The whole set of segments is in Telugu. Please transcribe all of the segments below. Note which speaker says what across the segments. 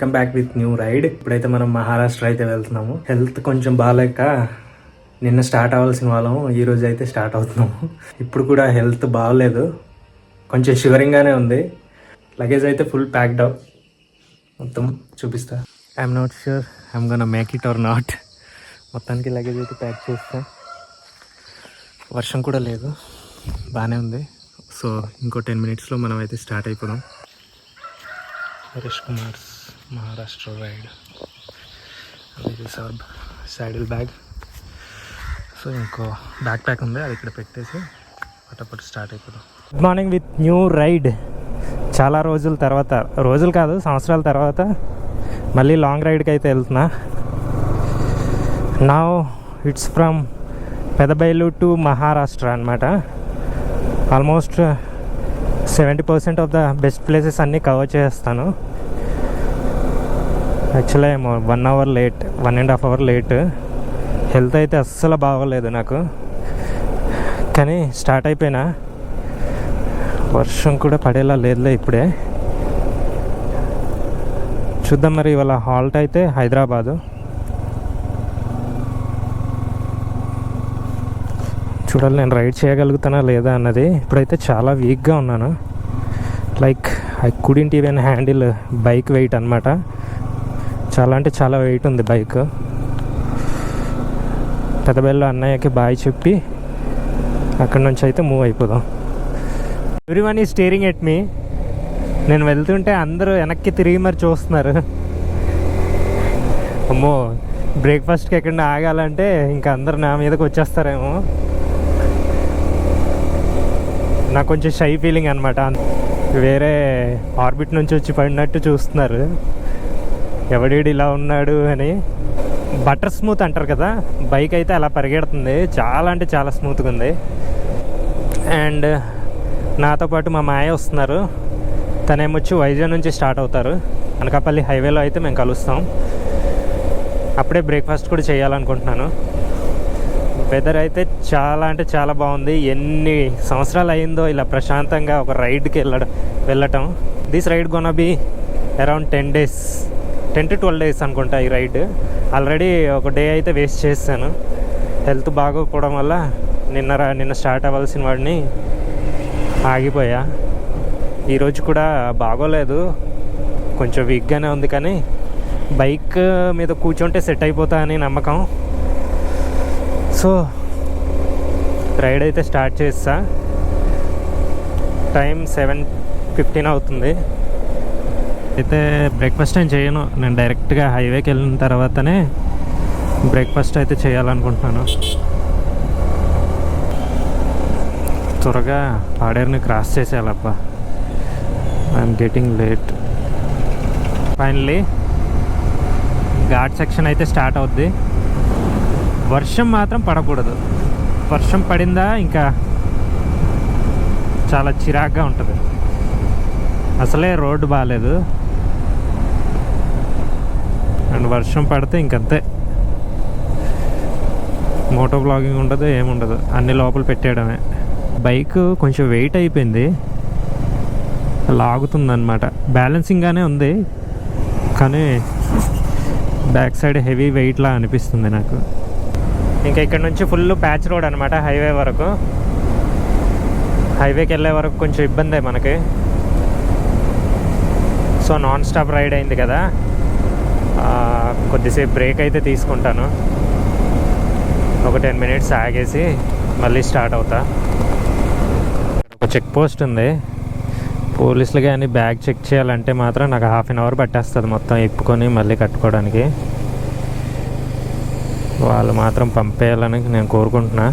Speaker 1: Welcome back with new ride. ఇప్పుడైతే మనం మహారాష్ట్ర అయితే వెళ్తున్నాము. హెల్త్ కొంచెం బాగాలేక నిన్న స్టార్ట్ అవ్వాల్సిన వాళ్ళము ఈ రోజు అయితే స్టార్ట్ అవుతున్నాము. ఇప్పుడు కూడా హెల్త్ బాగలేదు, కొంచెం షివరింగ్గానే ఉంది. లగేజ్ అయితే ఫుల్ ప్యాక్డ్ అప్. మొత్తం చూపిస్తా. I'm not sure I'm gonna make it or not. మొత్తానికి లగేజ్ అయితే ప్యాక్ చేస్తా. వర్షం కూడా లేదు, బాగానే ఉంది. సో ఇంకో 10 minutesలో మనం అయితే స్టార్ట్ అయిపోదాం. Harish Kumar's Maharashtra ride. This is our saddle bag. So ఇంకో బ్యాక్ ప్యాక్ ఉంది, అది ఇక్కడ పెట్టేసి పట్టపట్టు స్టార్ట్ అయిపోదాం. Good morning with new ride. చాలా రోజుల తర్వాత, రోజులు కాదు సంవత్సరాల తర్వాత మళ్ళీ లాంగ్ రైడ్కి అయితే వెళ్తున్నా. Now it's from Pedabailu to Maharashtra అనమాట. Almost 70% of the best places అన్నీ కవర్ చేస్తాను. యాక్చువల్లీ ఏమో 1 hour late, 1.5 hour late. Health అయితే అస్సలు బాగోలేదు నాకు, కానీ స్టార్ట్ అయిపోయినా. వర్షం కూడా పడేలా లేదులే ఇప్పుడే. చూద్దాం మరి. ఇవాళ హాల్ట్ అయితే హైదరాబాదు. చూడాలి నేను రైడ్ చేయగలుగుతానా లేదా అన్నది. ఇప్పుడైతే చాలా వీక్గా ఉన్నాను. Like I couldn't even handle bike weight అనమాట. చాలా అంటే చాలా వెయిట్ ఉంది బైక్. పెద్దబెల్లో అన్నయ్యకి బాయ్ చెప్పి అక్కడ నుంచి అయితే మూవ్ అయిపోదాం. Everyone is steering at me. నేను వెళ్తుంటే అందరూ వెనక్కి తిరిగి మరి చూస్తున్నారు. అమ్మో, బ్రేక్ఫాస్ట్కి ఎక్కడ ఆగాలంటే ఇంకా అందరు నా మీదకి వచ్చేస్తారేమో. నాకు కొంచెం షై ఫీలింగ్ అనమాట. వేరే ఆర్బిట్ నుంచి వచ్చి పడినట్టు చూస్తున్నారు, ఎవడీడు ఇలా ఉన్నాడు అని. బటర్ స్మూత్ అంటారు కదా, బైక్ అయితే అలా పరిగెడుతుంది. చాలా అంటే చాలా స్మూత్గా ఉంది. అండ్ నాతో పాటు మా మాయ వస్తున్నారు. తనేమొచ్చి వైజాగ్ నుంచి స్టార్ట్ అవుతారు. అనకాపల్లి హైవేలో అయితే మేము కలుస్తాం. అప్పుడే బ్రేక్ఫాస్ట్ కూడా చేయాలనుకుంటున్నాను. వెదర్ అయితే చాలా అంటే చాలా బాగుంది. ఎన్ని సంవత్సరాలు అయిందో ఇలా ప్రశాంతంగా ఒక రైడ్కి వెళ్ళటం. This ride gonna be around 10 days, 10 to 12 days అనుకుంటా ఈ రైడ్. ఆల్రెడీ ఒక డే అయితే వేస్ట్ చేశాను. హెల్త్ బాగోకపోవడం వల్ల నిన్న స్టార్ట్ అవ్వాల్సిన వాడిని ఆగిపోయా. ఈరోజు కూడా బాగోలేదు, కొంచెం వీక్గానే ఉంది. కానీ బైక్ మీద కూర్చుంటే సెట్ అయిపోతా అని నమ్మకం. సో రైడ్ అయితే స్టార్ట్ చేస్తా. టైం 7:15 అవుతుంది. అయితే బ్రేక్ఫాస్ట్ ఏం చేయను, నేను డైరెక్ట్గా హైవేకి వెళ్ళిన తర్వాతనే బ్రేక్ఫాస్ట్ అయితే చేయాలనుకుంటున్నాను. త్వరగా పాడేరుని క్రాస్ చేసేయాలబ్బా. I'm getting late. Finally ghat section అయితే స్టార్ట్ అవుద్ది. వర్షం మాత్రం పడకూడదు. వర్షం పడిందా ఇంకా చాలా చిరాగ్గా ఉంటుంది. అసలే రోడ్డు బాగాలేదు, అండ్ వర్షం పడితే ఇంకంతే. మోటో బ్లాగింగ్ ఉండదు, ఏముండదు, అన్ని లోపల పెట్టేయడమే. బైక్ కొంచెం వెయిట్ అయిపోయింది, లాగుతుందన్నమాట. బ్యాలెన్సింగ్గానే ఉంది, కానీ బ్యాక్ సైడ్ హెవీ వెయిట్లా అనిపిస్తుంది నాకు. ఇంకా ఇక్కడ నుంచి ఫుల్ ప్యాచ్ రోడ్ అనమాట హైవే వరకు. హైవేకి వెళ్ళే వరకు కొంచెం ఇబ్బందే మనకి. సో నాన్ స్టాప్ రైడ్ అయింది కదా, కొద్దిసేపు బ్రేక్ అయితే తీసుకుంటాను. ఒక 10 minutes ఆగేసి మళ్ళీ స్టార్ట్ అవుతా. ఒక చెక్ పోస్ట్ ఉంది, పోలీసులు కానీ బ్యాగ్ చెక్ చేయాలంటే మాత్రం నాకు 1/2 hour పట్టేస్తుంది మొత్తం ఇప్పుకొని మళ్ళీ కట్టుకోవడానికి. వాళ్ళు మాత్రం పంపేయాలని నేను కోరుకుంటున్నా.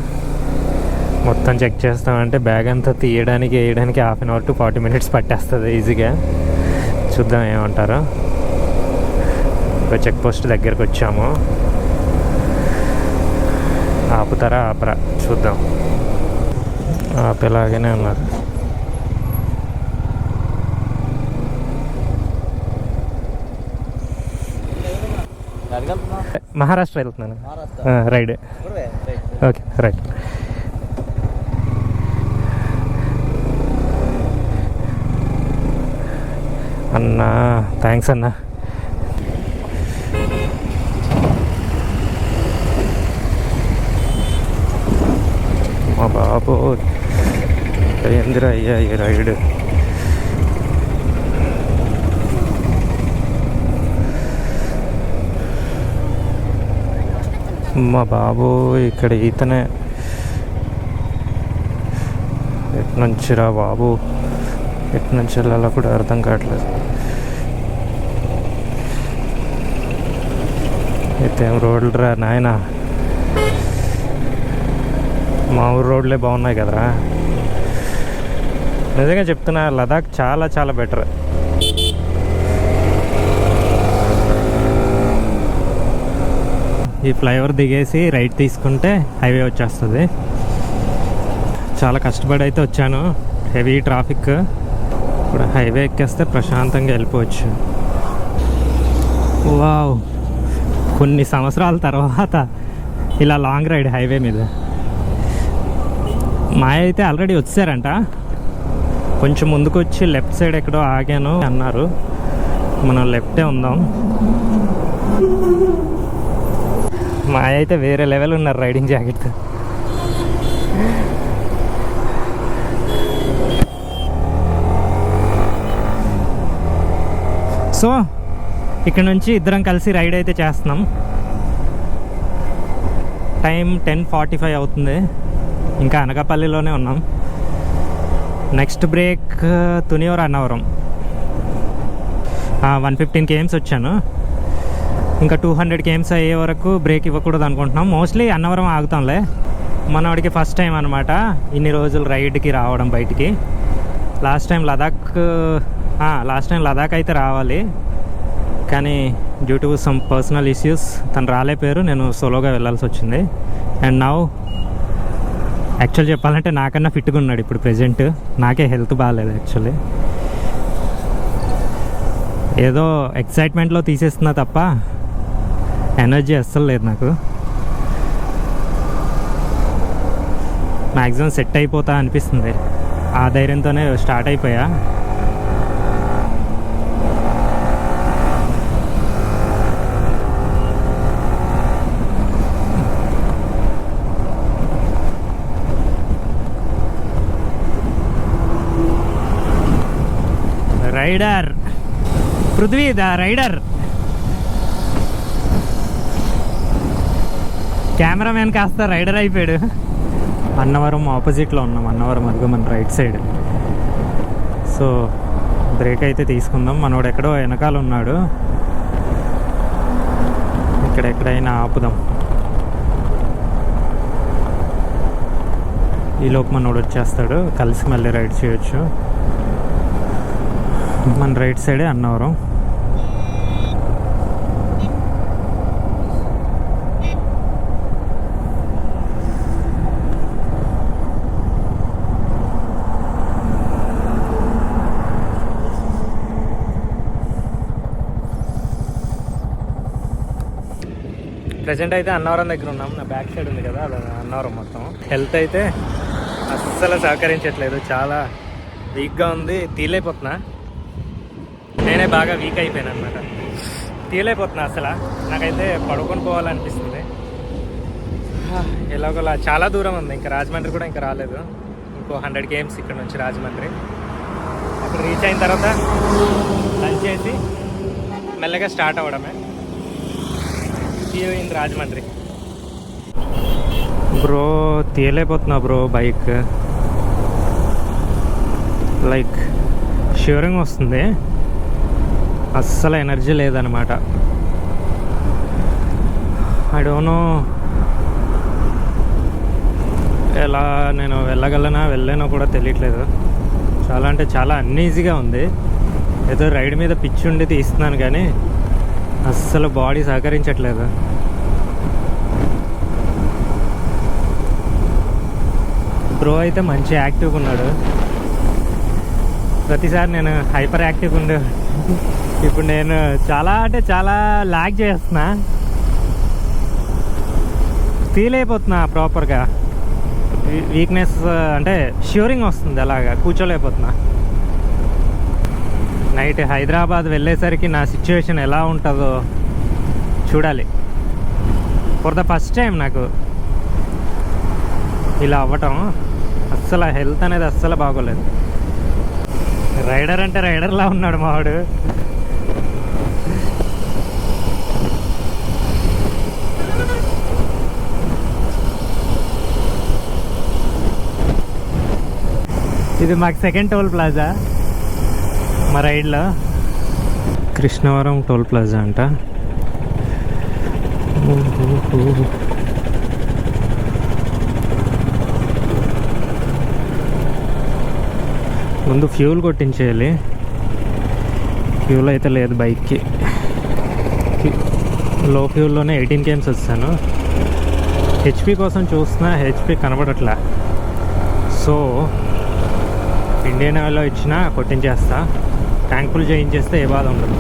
Speaker 1: మొత్తం చెక్ చేస్తామంటే బ్యాగ్ అంతా తీయడానికి వేయడానికి 1/2 hour to 40 minutes పట్టేస్తుంది ఈజీగా. చూద్దాం ఏమంటారో. ఒక చెక్ పోస్ట్ దగ్గరికి వచ్చాము, ఆపుతారా ఆపరా చూద్దాం. ఆపేలాగానే ఉన్నారు. మహారాష్ట్ర వెళ్తున్నాను రైడ్. Okay right. అన్నా థ్యాంక్స్ అన్నా, అబ్బో ఏందిరా అయ్యా ఈ రైడ్. మా బాబు ఇక్కడ ఈతనే. ఎట్నుంచిరా బాబు, ఎట్నుంచి వెళ్ళాలో కూడా అర్థం కావట్లేదు. అయితే ఏం రోడ్లు రా నాయన, మా ఊరు రోడ్లే బాగున్నాయి కదరా. నిజంగా చెప్తున్నా, లదాఖ్ చాలా చాలా బెటర్. ఈ ఫ్లైఓవర్ దిగేసి రైట్ తీసుకుంటే హైవే వచ్చేస్తుంది. చాలా కష్టపడి అయితే వచ్చాను, హెవీ ట్రాఫిక్. ఇప్పుడు హైవే ఎక్కేస్తే ప్రశాంతంగా వెళ్ళిపోవచ్చు. వావ్, కొన్ని సంవత్సరాల తర్వాత ఇలా లాంగ్ రైడ్ హైవే మీద. మా అయితే ఆల్రెడీ వచ్చారంట, కొంచెం ముందుకు వచ్చి లెఫ్ట్ సైడ్ ఎక్కడో ఆగాను అన్నారు. మనం లెఫ్టే ఉందాం. మా అయితే వేరే లెవెల్ ఉన్నారు రైడింగ్ జాకెట్. సో ఇక్కడ నుంచి ఇద్దరం కలిసి రైడ్ అయితే చేస్తున్నాం. టైం 10:45 అవుతుంది. ఇంకా అనకాపల్లిలోనే ఉన్నాం. నెక్స్ట్ బ్రేక్ తునియూర్ అన్నవరం. 115 km వచ్చాను. ఇంకా 200 km అయ్యే వరకు బ్రేక్ ఇవ్వకూడదు అనుకుంటున్నాం. మోస్ట్లీ అన్నవరం ఆగుతాంలే. మనవాడికి ఫస్ట్ టైం అనమాట ఇన్ని రోజులు రైడ్కి రావడం బయటికి. లాస్ట్ టైం లదాఖ్ అయితే రావాలి, కానీ due to some personal issues తను రాలేపోయారు. నేను సోలోగా వెళ్ళాల్సి వచ్చింది. అండ్ నౌ యాక్చువల్ చెప్పాలంటే నాకన్నా ఫిట్గా ఉన్నాడు ఇప్పుడు ప్రెజెంట్. నాకే హెల్త్ బాగాలేదు యాక్చువల్లీ. ఏదో ఎక్సైట్మెంట్లో తీసేస్తున్నా తప్ప ఎనర్జీ అస్సలు లేదు నాకు. మ్యాక్సిమం సెట్ అయిపోతా అనిపిస్తుంది. ఆ ధైర్యంతోనే స్టార్ట్ అయిపోయా. Rider Prithvi the rider. Cameraman కాస్త రైడర్ అయిపోయాడు. అన్నవరం ఆపోజిట్లో ఉన్నాం. అన్నవరం అదిగో మన రైట్ సైడ్. సో బ్రేక్ అయితే తీసుకుందాం. మనోడు ఎక్కడో వెనకాల ఉన్నాడు, ఇక్కడ ఎక్కడైనా ఆపుదాం. ఈలోపు మనోడు వచ్చేస్తాడు, కలిసి మళ్ళీ రైడ్ చేయొచ్చు. మన రైట్ సైడే అన్నవరం. ప్రజెంట్ అయితే అన్నవరం దగ్గర ఉన్నాం. నా బ్యాక్ సైడ్ ఉంది కదా, అది అన్నవరం మొత్తం. హెల్త్ అయితే అస్సలు సహకరించట్లేదు, చాలా వీక్గా ఉంది. తీయలేకపోతున్నా, నేనే బాగా వీక్ అయిపోయాను అనమాట. తీయలేకపోతున్నా అసలు. నాకైతే పడుకొని పోవాలనిపిస్తుంది. ఎలాగోలా చాలా దూరం ఉంది. ఇంకా రాజమండ్రి కూడా ఇంకా రాలేదు. ఇంకో 100 km ఇక్కడ నుంచి రాజమండ్రి. అక్కడ రీచ్ అయిన తర్వాత లంచ్ చేసి మెల్లగా స్టార్ట్ అవ్వడమే. ఇన్ రాజమండ్రి. బ్రో తీయలేకపోతున్నా బ్రో బైక్. లైక్ షివరింగ్ వస్తుంది, అస్సలు ఎనర్జీ లేదనమాట. ఐ డోంట్ నో ఎలా నేను వెళ్ళానో కూడా తెలియట్లేదు. చాలా అంటే చాలా అన్ఈజీగా ఉంది. ఏదో రైడ్ మీద పిచ్చి ఉండి తీస్తున్నాను కానీ అస్సలు బాడీ సహకరించట్లేదు. బ్రో అయితే మంచి యాక్టివ్గా ఉన్నాడు. ప్రతిసారి నేను హైపర్ యాక్టివ్గా ఉండే, ఇప్పుడు నేను చాలా అంటే చాలా లాగ్ చేస్తున్నా. ఫీల్ అయిపోతున్నా ప్రాపర్గా. వీక్నెస్ అంటే షివరింగ్ వస్తుంది, అలాగా కూర్చోలేకపోతున్నా. నైట్ హైదరాబాద్ వెళ్ళేసరికి నా సిచ్యువేషన్ ఎలా ఉంటుందో చూడాలి. ఫర్ ద ఫస్ట్ టైం నాకు ఇలా అవ్వటం. అస్సలు హెల్త్ అనేది అస్సలు బాగోలేదు. రైడర్ అంటే రైడర్లా ఉన్నాడు మావాడు. ఇది మాకు సెకండ్ టోల్ ప్లాజా మా రైడ్లో. కృష్ణవరం టోల్ ప్లాజా అంట. ముందు ఫ్యూల్ కొట్టించేయాలి. ఫ్యూల్ అయితే లేదు బైక్కి. లో ఫ్యూల్లోనే 18 km వచ్చాను. హెచ్పి కోసం చూస్తున్నా, హెచ్పి కనబడట్లా. సో ఇండియన్ ఆయిల్లో ఇచ్చినా కొట్టించేస్తా. ట్యాంక్ ఫుల్ చేయించేస్తే ఏ బాధ ఉండదు.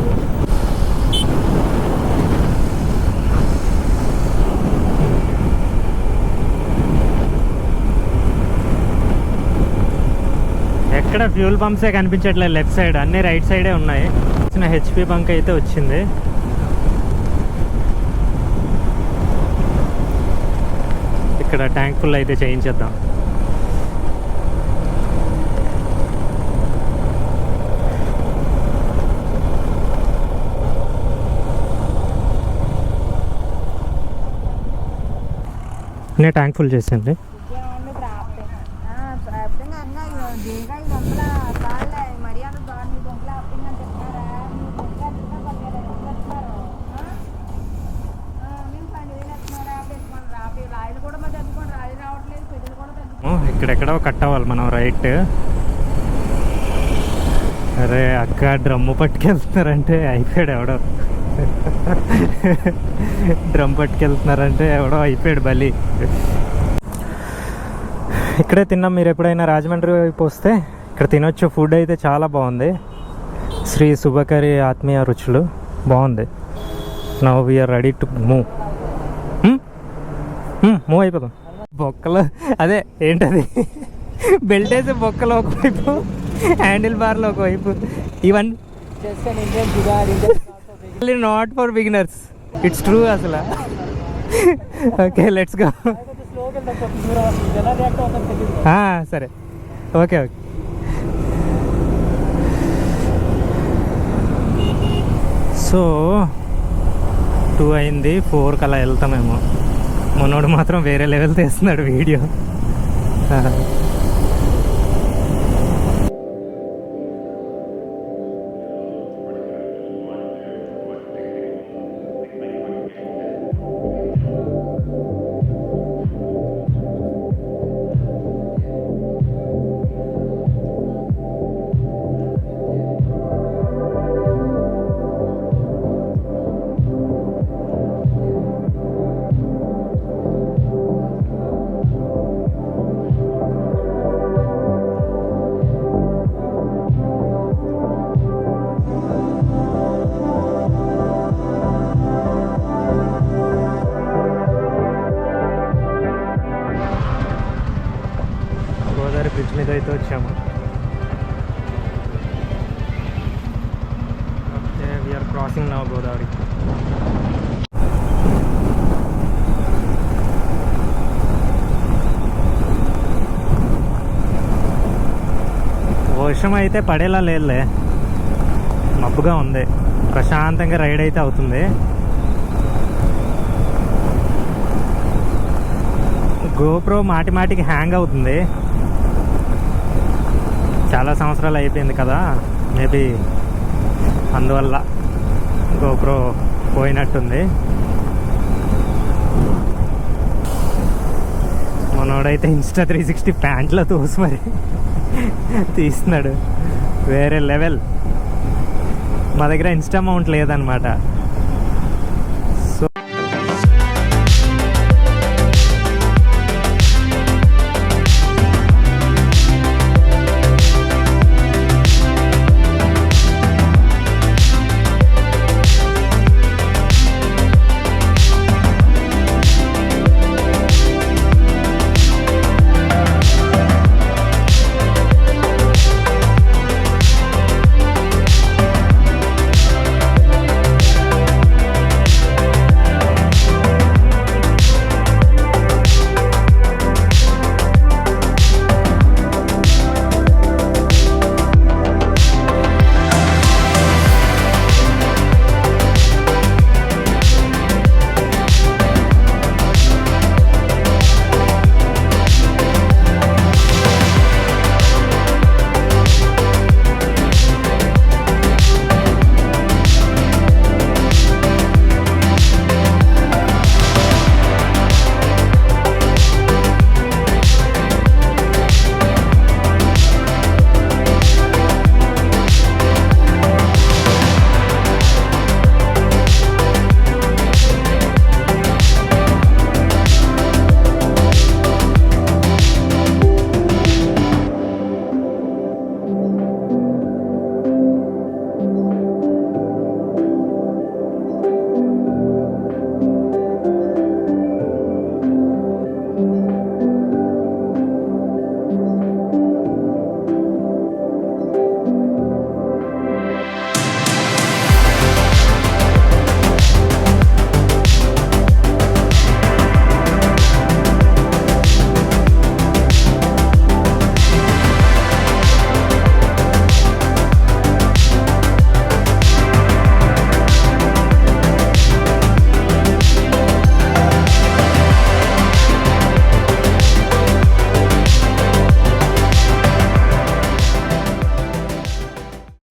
Speaker 1: ఎక్కడ ఫ్యూల్ పంప్సే కనిపించట్లేదు లెఫ్ట్ సైడ్, అన్నీ రైట్ సైడే ఉన్నాయి. చిన్న హెచ్పి బంక్ అయితే వచ్చింది. ఇక్కడ ట్యాంక్ ఫుల్ అయితే చేయించేద్దాం. నేను ట్యాంక్ ఫుల్ చేసింది. ఇక్కడెక్కడో కట్ అవ్వాలి మనం రైట్. అరే అక్క డ్రమ్ము పట్టుకెళ్తున్నారంటే అయిపోయాడు ఎవడో. డ్రమ్ పట్టుకెళ్తున్నారంటే ఎవడో అయిపోయాడు బలి. ఇక్కడే తిన్నాం. మీరు ఎప్పుడైనా రాజమండ్రి వైపు వస్తే ఇక్కడ తినొచ్చు. ఫుడ్ అయితే చాలా బాగుంది. శ్రీ శుభకరి ఆత్మీయ రుచులు బాగుంది. Now we're ready to move. Move అయిపోదాం. బొక్కలు అదే ఏంటది, బెల్ట్ వేసే బొక్కలు ఒకవైపు, హ్యాండిల్ బార్లు ఒకవైపు. ఇవన్నీ not for beginners, it's true అసలు. Okay let's go. సరే ఓకే ఓకే. సో 2 అయింది, 4 అలా వెళ్తామేమో. మనోడు మాత్రం వేరే లెవెల్ తీస్తున్నాడు వీడియో. బ్రిడ్జ్ మీద అయితే వచ్చాము. Okay we're crossing now Godavari. వర్షం అయితే పడేలా లేదులే, మబ్బుగా ఉంది. ప్రశాంతంగా రైడ్ అయితే అవుతుంది. గోప్రో మాటి మాటికి హ్యాంగ్ అవుతుంది. చాలా సంవత్సరాలు అయిపోయింది కదా, మేబీ అందువల్ల గోప్రో పోయినట్టుంది. మనోడైతే ఇన్స్టా 360 ప్యాంట్లో తోసి మరి తీస్తున్నాడు. వేరే లెవెల్. మా దగ్గర ఇన్స్టా మౌంట్ లేదనమాట.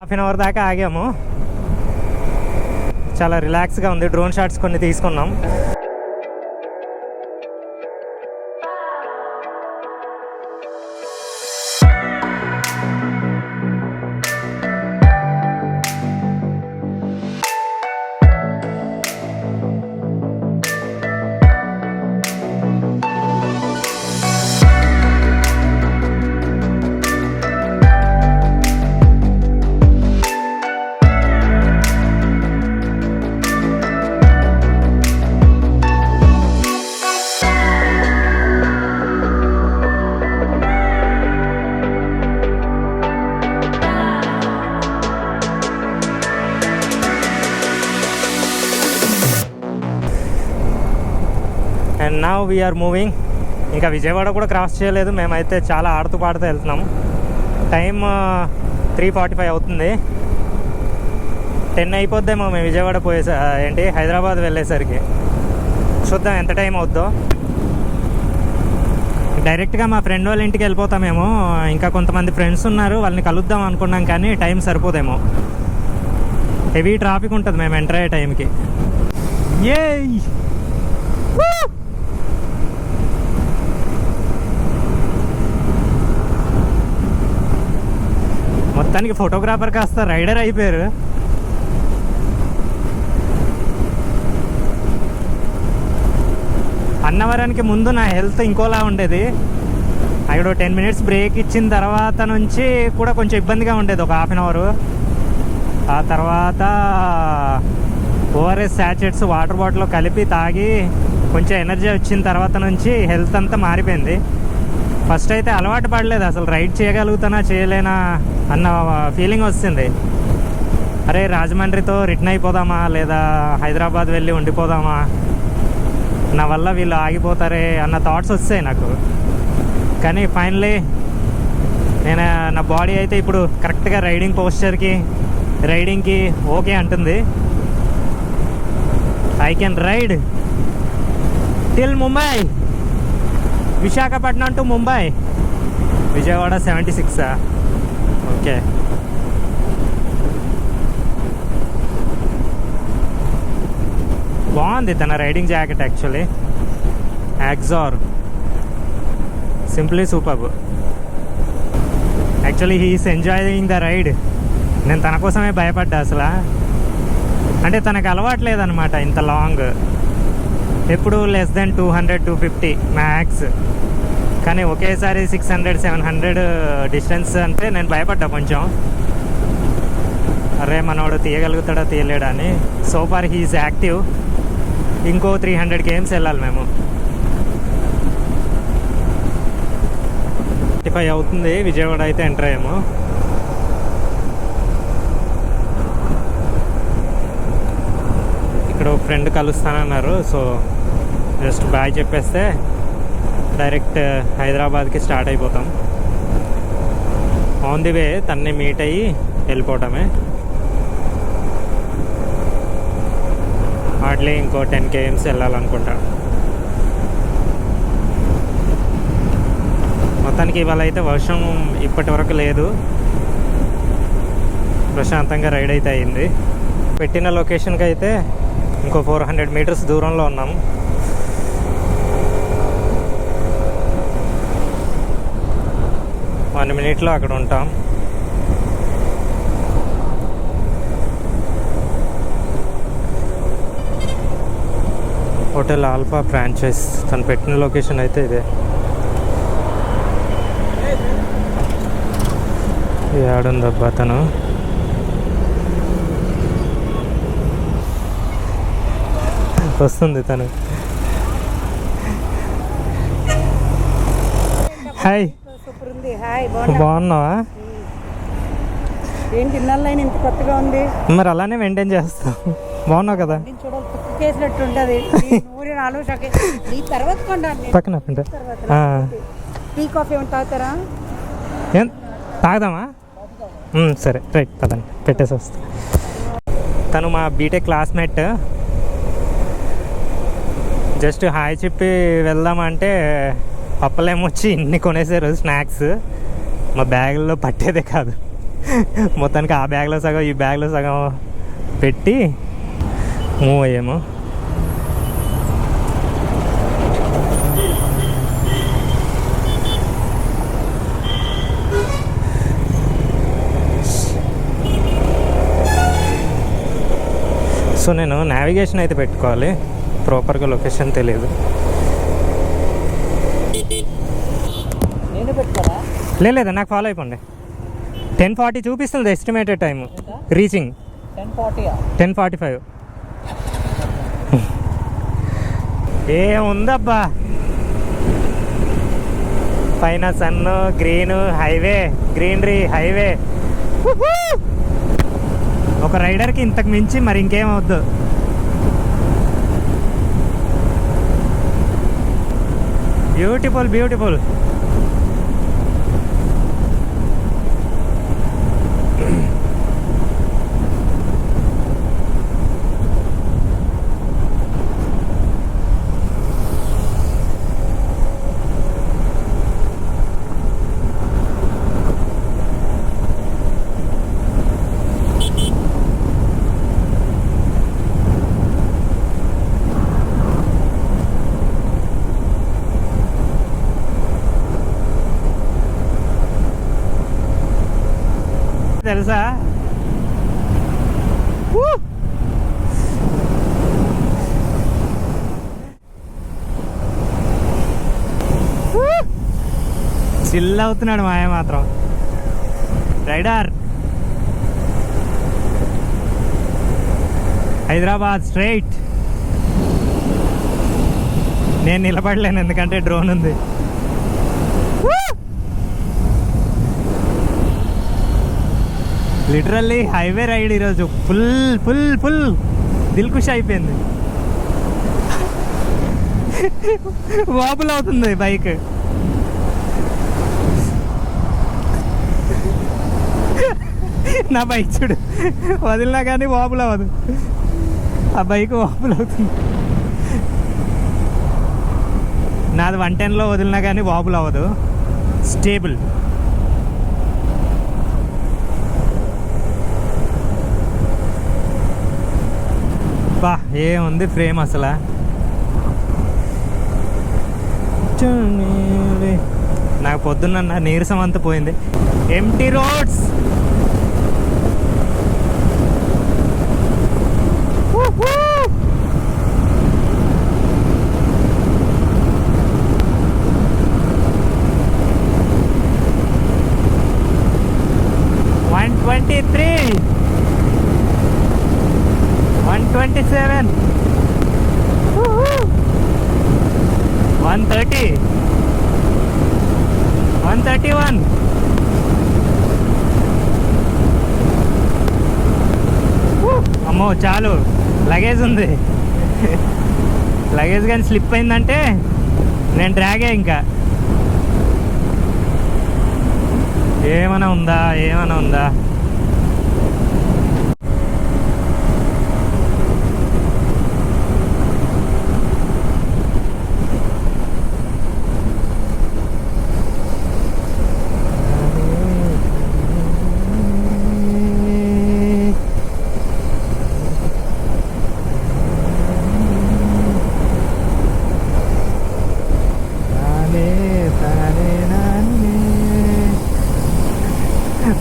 Speaker 1: 1/2 దాకా ఆగాము. చాలా రిలాక్స్గా ఉంది. డ్రోన్ షాట్స్ కొన్ని తీసుకున్నాం. And now we're moving. ఇంకా విజయవాడ కూడా క్రాస్ చేయలేదు. మేమైతే చాలా ఆడుతూ పాడుతూ వెళ్తున్నాం. టైం 3:45 అవుతుంది. 10 అయిపోద్దేమో మేము విజయవాడ హైదరాబాద్ వెళ్ళేసరికి. చూద్దాం ఎంత టైం అవుద్దో. డైరెక్ట్గా మా ఫ్రెండ్ వాళ్ళ ఇంటికి వెళ్ళిపోతామేమో. ఇంకా కొంతమంది ఫ్రెండ్స్ ఉన్నారు, వాళ్ళని కలుద్దాం అనుకున్నాం కానీ టైం సరిపోదేమో. హెవీ ట్రాఫిక్ ఉంటుంది మేము ఎంటర్ అయ్యే టైంకి. మొత్తానికి ఫోటోగ్రాఫర్ కాస్త రైడర్ అయిపోయారు. అన్నవరానికి ముందు నా హెల్త్ ఇంకోలా ఉండేది. అక్కడ 10 మినిట్స్ బ్రేక్ ఇచ్చిన తర్వాత నుంచి కూడా కొంచెం ఇబ్బందిగా ఉండేది, ఒక 1/2 అవర్. ఆ తర్వాత ఓఆర్ఎస్ శాచెట్స్ వాటర్ బాటిల్లో కలిపి తాగి కొంచెం ఎనర్జీ వచ్చిన తర్వాత నుంచి హెల్త్ అంతా మారిపోయింది. ఫస్ట్ అయితే అలవాటు పడలేదు, అసలు రైడ్ చేయగలుగుతానా చేయలేనా అన్న ఫీలింగ్ వస్తుంది. అరే రాజమండ్రితో రిటర్న్ అయిపోదామా లేదా హైదరాబాద్ వెళ్ళి ఉండిపోదామా, నా వల్ల వీళ్ళు ఆగిపోతారే అన్న థాట్స్ వస్తాయి నాకు. కానీ ఫైనలీ నా బాడీ అయితే ఇప్పుడు కరెక్ట్గా రైడింగ్ పోస్చర్కి రైడింగ్కి ఓకే అంటుంది. I can ride till Mumbai. Visakhapatnam to Mumbai. Vijayawada 76. Okay, బాగుంది తన రైడింగ్ జాకెట్. యాక్చువల్లీ యాక్సార్ simply super. Actually he's enjoying the ride. నేను తన కోసమే భయపడ్డా అసలు. అంటే తనకు అలవాట్లేదనమాట ఇంత లాంగ్, ఎప్పుడు లెస్ దెన్ 200-250 మ్యాక్స్. కానీ ఒకేసారి 600-700 డిస్టెన్స్ అంటే నేను భయపడ్డా కొంచెం. అరే మనోడు తీయగలుగుతాడా తీయలేడా అని. So far he's active. ఇంకో 300 గేమ్స్ వెళ్ళాలి మేము. 55 అవుతుంది. విజయవాడ అయితే ఎంటర్ అయ్యాము. ఇక్కడ ఒక ఫ్రెండ్ కలుస్తానన్నారు. సో జస్ట్ బాయ్ చెప్పేస్తే డైరెక్ట్ హైదరాబాద్కి స్టార్ట్ అయిపోతాం. ఆన్ ది వే తన్ని మీట్ అయ్యి వెళ్ళిపోవటమే. హార్డ్లీ ఇంకో 10 km వెళ్ళాలనుకుంటా. మొత్తానికి ఇవాళ అయితే వర్షం ఇప్పటి వరకు లేదు, ప్రశాంతంగా రైడ్ అయితే అయింది. పెట్టిన లొకేషన్కి అయితే ఇంకో 400 మీటర్స్ దూరంలో ఉన్నాం. వన్ మినిట్లో అక్కడ ఉంటాం. Hotel alpha franchise. తను పెట్టిన లొకేషన్ అయితే ఇదే. ఏడుందబ్బా తను. వస్తుంది తను. హాయ్, బాగున్నావా?
Speaker 2: ఏంటి ఇన్నాళ్ళైనా ఇంత కొత్తగా ఉంది?
Speaker 1: మరి అలానే మెయింటైన్ చేస్తాం. బాగున్నావు కదా?
Speaker 2: చేసినట్టు ఉంటుంది.
Speaker 1: పక్కన
Speaker 2: టీ కాఫీ ఏమైనా తాగుతారా?
Speaker 1: ఏం తాగుదామా? సరే రైట్, పదండి పెట్టేసి వస్తా. తను మా బీటెక్ క్లాస్మేట్. జస్ట్ హాయ్ చెప్పి వెళ్దామంటే పప్పలేమొచ్చి ఇన్ని కొనేసారు స్నాక్స్. మా బ్యాగుల్లో పట్టేదే కాదు. మొత్తానికి ఆ బ్యాగ్లో సగం ఈ బ్యాగ్లో సగం పెట్టి మూవ్ అయ్యాము. సో నేను నావిగేషన్ అయితే పెట్టుకోవాలి, ప్రాపర్గా లొకేషన్ తెలియదు. లేదా నాకు ఫాలో అయిపోండి. 10:40 చూపిస్తుంది ఎస్టిమేటెడ్ టైం రీచింగ్. 10:45 ఏముందబ్బా, పైన sun, green highway, greenery highway. ఒక రైడర్కి ఇంతకు మించి మరి ఇంకేమవద్దు. Beautiful beautiful. తెలుసా చిల్ అవుతున్నాడు మాయ మాత్రం. Rider Hyderabad straight. నేను నిలబడలేను ఎందుకంటే డ్రోన్ ఉంది. లిటరల్లీ హైవే రైడ్ ఈరోజు ఫుల్ ఫుల్ ఫుల్ దిల్కుష్ అయిపోయింది. వాబుల్ అవుతుంది బైక్. నా బైక్ చూడు, వదిలినా కానీ వాబుల్ అవ్వదు, ఆ బైక్ వాబుల్ అవుతుంది. నాది 110లో వదిలినా కానీ వాబుల్ అవ్వదు, స్టేబుల్. బా ఏముంది ఫ్రేమ్ అసలు. నాకు పొద్దున్న నీరసం అంతా పోయింది. Empty roads. $123, $127, $130, $131. అమ్మో చాలు, లగేజ్ ఉంది. లగేజ్ కానీ స్లిప్ అయిందంటే నేను డ్రాగే. ఇంకా ఏమైనా ఉందా?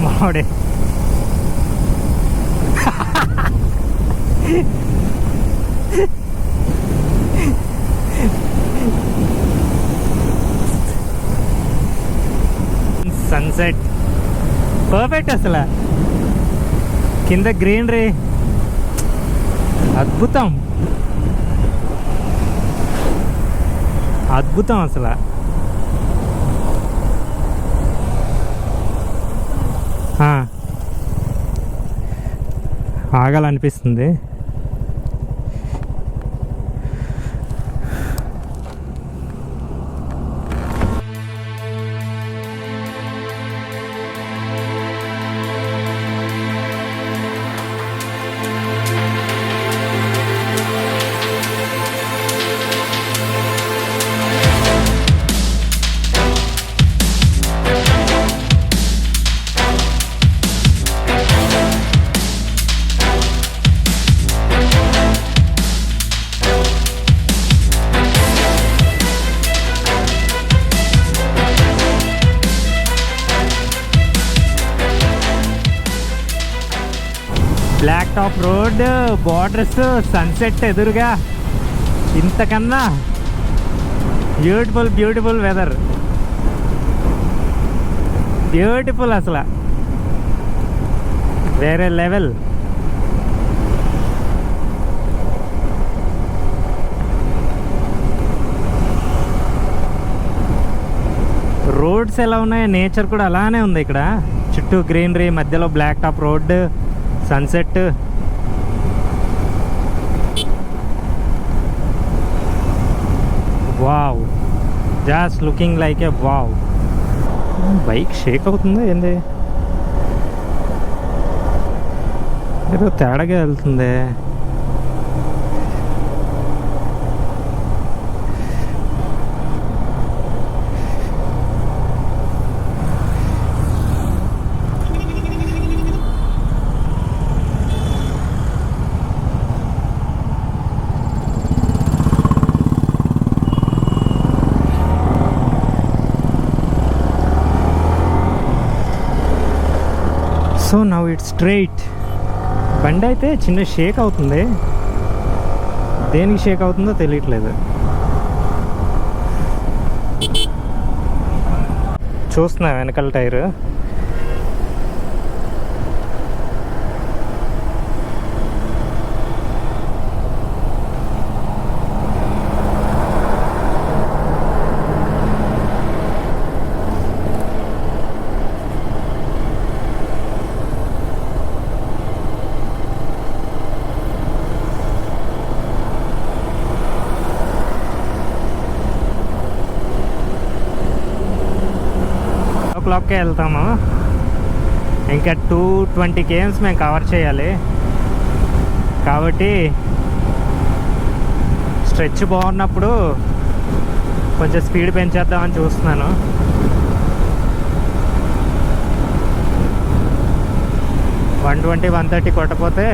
Speaker 1: మామిడే సన్సెట్ పర్ఫెక్ట్ అసలు. కింద గ్రీనరీ అద్భుతం అద్భుతం అసలు. ఆగాలనిపిస్తుంది. టాప్ రోడ్, బార్డర్స్, సన్సెట్ ఎదురుగా, ఇంతకన్నా బ్యూటిఫుల్ బ్యూటిఫుల్ వెదర్, బ్యూటిఫుల్ అసలు వేరే లెవెల్. రోడ్స్ ఎలా ఉన్నాయో నేచర్ కూడా అలానే ఉంది ఇక్కడ. చుట్టూ గ్రీనరీ, మధ్యలో black top road, sunset. Wow, just looking like a wow. Bike shake అవుతుందా ఏంది? ఏదో తేడాగా వెళ్తుంది. So now it's straight. బండి అయితే చిన్న షేక్ అవుతుంది, దేనికి షేక్ అవుతుందో తెలియట్లేదు. చూస్తున్నా వెనకాల టైరు. క్లాక్కే వెళ్తాము. ఇంకా 220 km మేము కవర్ చేయాలి కాబట్టి స్ట్రెచ్ బాగున్నప్పుడు కొంచెం స్పీడ్ పెంచేద్దామని చూస్తున్నాను. వన్ 120-130 కొట్టకపోతే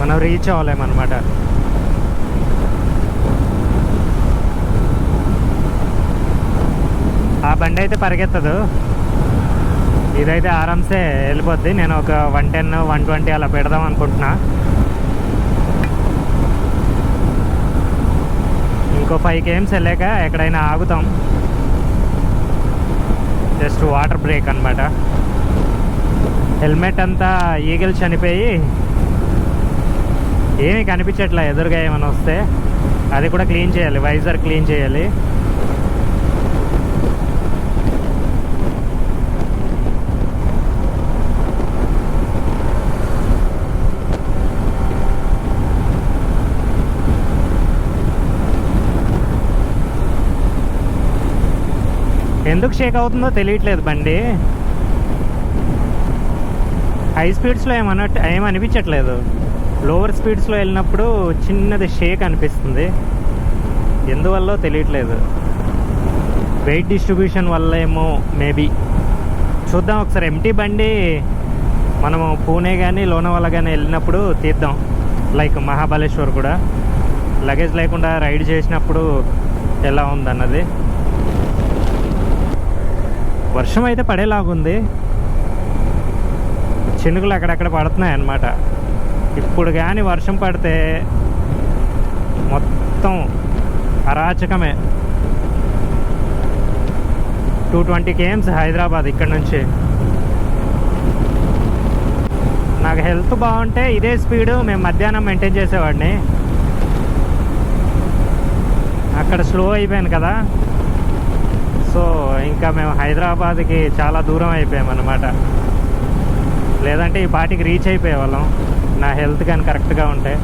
Speaker 1: మనం రీచ్ అవ్వలేమన్నమాట. ఆ బండి అయితే పరిగెత్తదు, ఇదైతే ఆరామ్సే వెళ్ళిపోద్ది. నేను ఒక 110-120 అలా పెడదాం అనుకుంటున్నా. ఇంకో 5 km వెళ్ళాక ఎక్కడైనా ఆగుతాం, జస్ట్ వాటర్ బ్రేక్ అనమాట. హెల్మెట్ అంతా ఈగలు చనిపోయి ఏమీ కనిపించట్లే, ఎదురుగా ఏమైనా వస్తే అది కూడా క్లీన్ చేయాలి, వైజర్ క్లీన్ చేయాలి. ఎందుకు షేక్ అవుతుందో తెలియట్లేదు బండి. హై స్పీడ్స్లో ఏమనిపించట్లేదు, లోవర్ స్పీడ్స్లో వెళ్ళినప్పుడు చిన్నది షేక్ అనిపిస్తుంది. ఎందువల్ల తెలియట్లేదు, వెయిట్ డిస్ట్రిబ్యూషన్ వల్ల ఏమో మేబీ. చూద్దాం ఒకసారి. ఎంటీ బండి మనము పూణే కానీ లోనావాలా కానీ వెళ్ళినప్పుడు తీద్దాం, లైక్ మహాబలేశ్వర్ కూడా లగేజ్ లేకుండా రైడ్ చేసినప్పుడు ఎలా ఉందన్నది. వర్షం అయితే పడేలాగుంది, చినుకులు అక్కడక్కడ పడుతున్నాయి అన్నమాట. ఇప్పుడు కానీ వర్షం పడితే మొత్తం అరాచకమే. 220 km హైదరాబాద్ ఇక్కడ నుంచి. నాకు హెల్త్ బాగుంటే ఇదే స్పీడు మేము మధ్యాహ్నం మెయింటైన్ చేసేవాడిని. అక్కడ స్లో అయిపోయాను కదా, సో ఇంకా మేము హైదరాబాద్కి చాలా దూరం అయిపోయామన్నమాట. లేదంటే ఈ పాటికి రీచ్ అయిపోయేవాళ్ళం, నా హెల్త్ కానీ కరెక్ట్గా ఉంటే.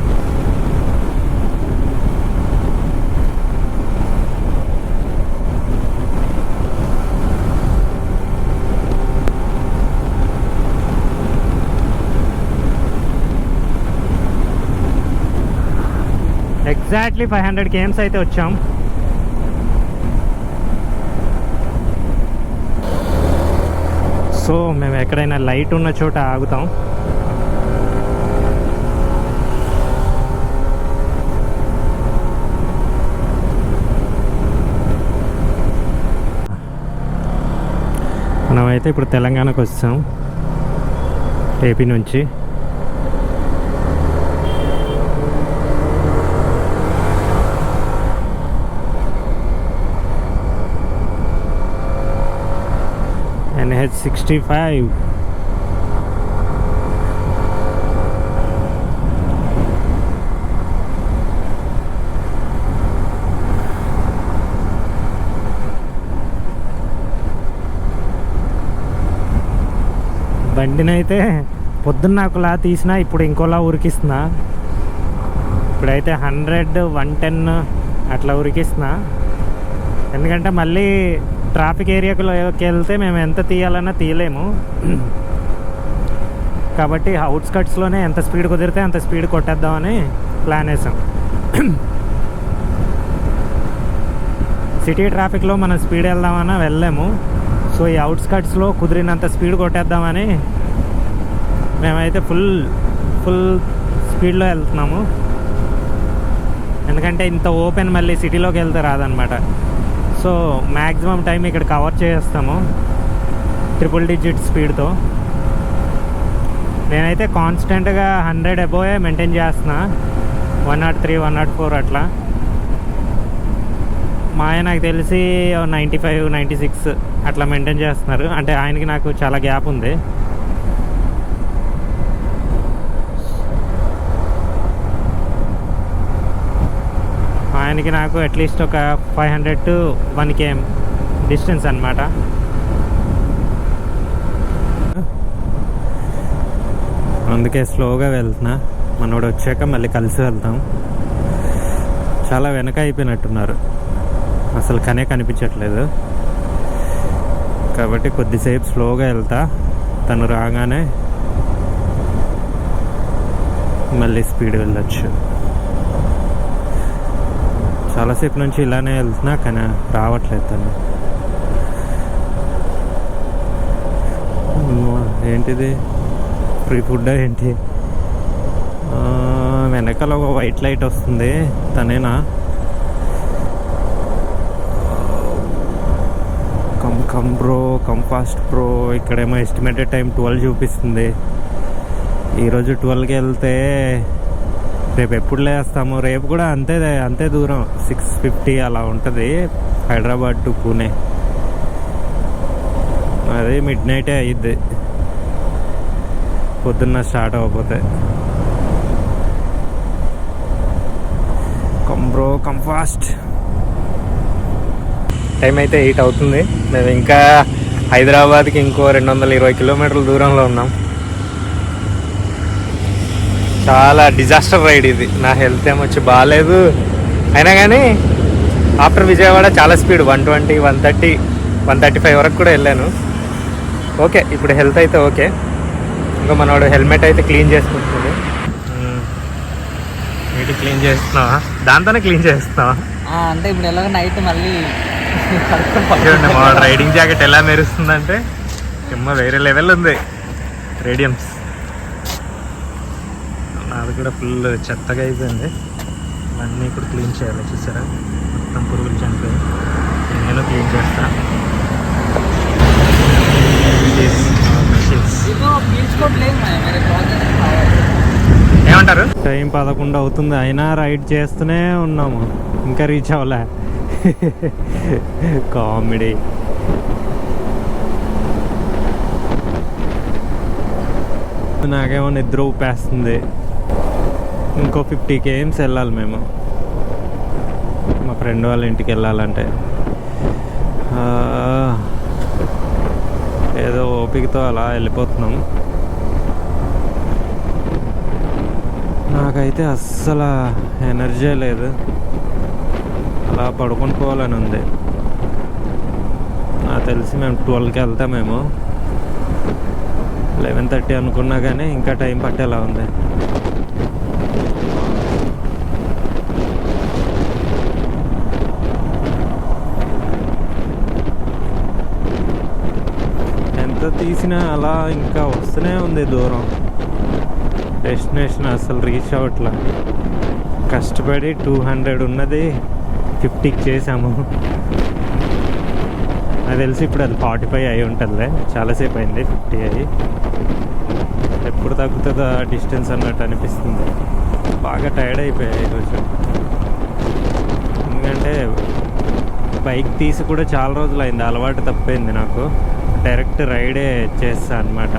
Speaker 1: ఎగ్జాక్ట్లీ 500 km అయితే వచ్చాం. సో మేము ఎక్కడైనా లైట్ ఉన్న చోట ఆగుతాం. మనమైతే ఇప్పుడు తెలంగాణకు వచ్చాం, ఏపీ నుంచి. NH65. బండినైతే పొద్దున్న ఒకలా తీసినా ఇప్పుడు ఇంకోలా ఉరికిస్తున్నా. ఇప్పుడైతే 100, 110 అట్లా ఉరికిస్తున్నా. ఎందుకంటే మళ్ళీ ట్రాఫిక్ ఏరియాకి వెళ్తే మేము ఎంత తీయాలన్నా తీయలేము. కాబట్టి అవుట్స్కట్స్లోనే ఎంత స్పీడ్ కుదిరితే అంత స్పీడ్ కొట్టేద్దామని ప్లాన్ వేసాం. సిటీ ట్రాఫిక్లో మనం స్పీడ్ వెళ్దామన్నా వెళ్ళలేము. సో ఈ అవుట్స్కట్స్లో కుదిరినంత స్పీడ్ కొట్టేద్దామని మేమైతే ఫుల్ స్పీడ్లో వెళ్తున్నాము. ఎందుకంటే ఇంత ఓపెన్ మళ్ళీ సిటీలోకి వెళ్తే రాదనమాట. సో మ్యాక్సిమం టైం ఇక్కడ కవర్ చేస్తాము ట్రిపుల్ డిజిట్ స్పీడ్తో. నేనైతే కాన్స్టెంట్గా 100 అబోవే మెయింటైన్ చేస్తున్నా, 103, 104 అట్లా. మా ఆయన నాకు తెలిసి 95, 96 అట్లా మెయింటైన్ చేస్తున్నారు. అంటే ఆయనకి నాకు చాలా గ్యాప్ ఉంది. ఆయనకి నాకు అట్లీస్ట్ ఒక 500 to 1 km డిస్టెన్స్ అన్నమాట. అందుకే స్లోగా వెళ్తున్నా. మనోడు వచ్చాక మళ్ళీ కలిసి వెళ్తాం. చాలా వెనక అయిపోయినట్టున్నారు, అసలు కనిపించట్లేదు. కాబట్టి కొద్దిసేపు స్లోగా వెళ్తా. తను రాగానే మళ్ళీ స్పీడ్ వెళ్ళొచ్చు. చాలాసేపు నుంచి ఇలానే వెళ్తున్నా కానీ రావట్లేదు తను. ఏంటిది ఫ్రీ ఫుడ్ ఏంటి? వెనకాల ఒక వైట్ లైట్ వస్తుంది, తనేనా? Come bro, come fast bro. ఇక్కడేమో ఎస్టిమేటెడ్ టైం 12 చూపిస్తుంది. ఈరోజు 12కి వెళ్తే రేపు ఎప్పుడు లేస్తాము? రేపు కూడా అంతే దూరం, 650 అలా ఉంటుంది హైదరాబాద్ టు పూణే. అది మిడ్ నైటే అయ్యిద్ది పొద్దున్న స్టార్ట్ అవ్వకపోతే. Come bro, come fast. Time అయితే 8 అవుతుంది. మేము ఇంకా హైదరాబాద్కి ఇంకో 220 కిలోమీటర్ల దూరంలో ఉన్నాం. చాలా డిజాస్టర్ రైడ్ ఇది. నా హెల్త్ ఏమొచ్చి బాగాలేదు, అయినా కానీ ఆఫ్టర్ విజయవాడ చాలా స్పీడ్ 120, 130, 135 వరకు కూడా వెళ్ళాను. ఓకే, ఇప్పుడు హెల్త్ అయితే ఓకే. ఇంకా మనోడు హెల్మెట్ అయితే క్లీన్ చేసుకుంటుంది. నీటి క్లీన్ చేస్తున్నావా? దాంతోనే క్లీన్ చేస్తున్నావా?
Speaker 3: అంటే ఇప్పుడు ఎలాగో నైట్ మళ్ళీ
Speaker 1: చూడండి మా రైడింగ్ జాకెట్ ఎలా మెరుస్తుందంటే వేరే లెవెల్ ఉంది. రేడియమ్స్ నాది కూడా ఫుల్ చెత్తగా అయిపోయింది. ఇవన్నీ ఇప్పుడు క్లీన్ చేయాలి. చూసారా, మొత్తం పురుగులు చనిపోయి. నేను క్లీన్ చేస్తాను. ఏమంటారు? టైం 11 అవుతుంది, అయినా రైడ్ చేస్తూనే ఉన్నాము, ఇంకా రీచ్ అవ్వలే. కామెడీ. నాకేమో నిద్ర ఊపేస్తుంది. ఇంకో 50 km వెళ్ళాలి మేము మా ఫ్రెండ్ వాళ్ళ ఇంటికి వెళ్ళాలంటే. ఏదో ఓపికతో అలా వెళ్ళిపోతున్నాం. నాకైతే అస్సలు ఎనర్జీ లేదు, అలా పడుకొని పోవాలని ఉంది. నాకు తెలిసి మేము 12కి వెళ్తామేమో. 11:30 అనుకున్నా కానీ ఇంకా టైం పట్టేలా ఉంది. ఎంత తీసినా అలా ఇంకా వస్తూనే ఉంది దూరం. డెస్టినేషన్ అసలు రీచ్ అవ్వట్లా. కష్టపడి 200 ఉన్నది 50కి చేసాము. నాకు తెలిసి ఇప్పుడు అది 45 అయి ఉంటుందిలే. చాలాసేపు అయింది 50 అయ్యి. ఎప్పుడు తగ్గుతుందో డిస్టెన్స్ అన్నట్టు అనిపిస్తుంది. బాగా టైర్డ్ అయిపోయాయి ఈరోజు. ఎందుకంటే బైక్ తీసి కూడా చాలా రోజులు అయింది, అలవాటు తప్పింది నాకు. డైరెక్ట్ రైడే చేస్తా అనమాట.